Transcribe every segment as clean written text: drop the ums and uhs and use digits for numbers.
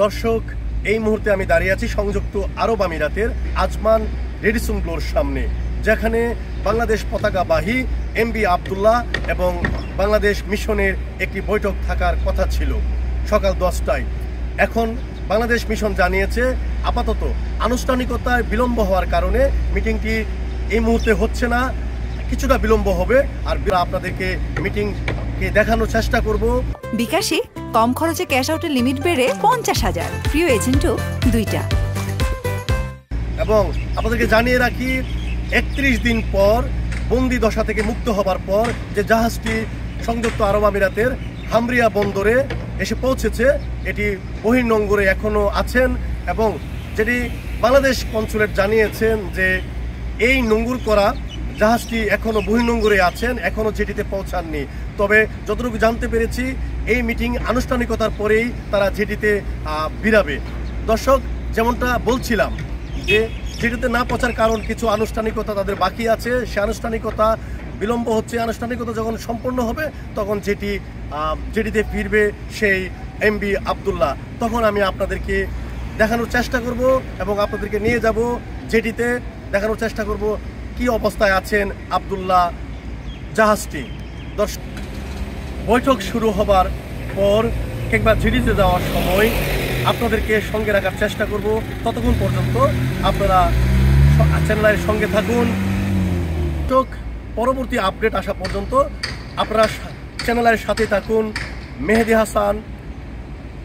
দর্শক, এই মুহূর্তে আমি দাঁড়িয়ে আছি সংযুক্ত আরব আমিরাতের আজমান রেডিসুংগুলোর সামনে, যেখানে বাংলাদেশ পতাকাবাহী এমবি আবদুল্লাহ এবং বাংলাদেশ মিশনের একটি বৈঠক থাকার কথা ছিল সকাল 10টায়। এখন বাংলাদেশ মিশন জানিয়েছে আপাতত আনুষ্ঠানিকতায় বিলম্ব হওয়ার কারণে মিটিংটি এই মুহূর্তে হচ্ছে না, কিছুটা বিলম্ব হবে। আর আপনাদেরকে মিটিংকে দেখানোর চেষ্টা করব। বিকাশে কম খরচে ক্যাশ আউটের লিমিট বেড়ে 50,000, প্রিয় এজেন্টও 2টা। এবং আপনাদেরকে জানিয়ে রাখি, 31 দিন পর বন্দি দশা থেকে মুক্ত হবার পর যে জাহাজটি সংযুক্ত আরব আমিরাতের হামরিয়া বন্দরে এসে পৌঁছেছে, এটি বহির্নোঙরে এখনও আছেন। এবং যেটি বাংলাদেশ কনসুলেট জানিয়েছেন যে এই নোঙর করা জাহাজটি এখনও বহির্নোঙরে আছেন, এখনও জেটিতে পৌঁছাননি। তবে যতটুকু জানতে পেরেছি, এই মিটিং আনুষ্ঠানিকতার পরেই তারা জেটিতে বিরাবে। দর্শক, যেমনটা বলছিলাম যে জেটিতে না পৌঁছার কারণ কিছু আনুষ্ঠানিকতা তাদের বাকি আছে, সে আনুষ্ঠানিকতা বিলম্ব হচ্ছে। আনুষ্ঠানিকতা যখন সম্পন্ন হবে তখন জেটিতে ফিরবে সেই এমবি আবদুল্লাহ। তখন আমি আপনাদেরকে দেখানোর চেষ্টা করব এবং আপনাদেরকে নিয়ে যাব জেটিতে, দেখানোর চেষ্টা করব কি অবস্থায় আছেন আবদুল্লাহ জাহাজটি। দর্শক, বৈঠক শুরু হবার পর কিংবা জেটিতে যাওয়ার সময় আপনাদেরকে সঙ্গে রাখার চেষ্টা করব। ততক্ষণ পর্যন্ত আপনারা চ্যানেলের সঙ্গে থাকুন। পরবর্তী আপডেট আসা পর্যন্ত আপনারা চ্যানেলের সাথে থাকুন। মেহেদি হাসান,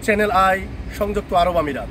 চ্যানেল আই, সংযুক্ত আরব আমিরাত।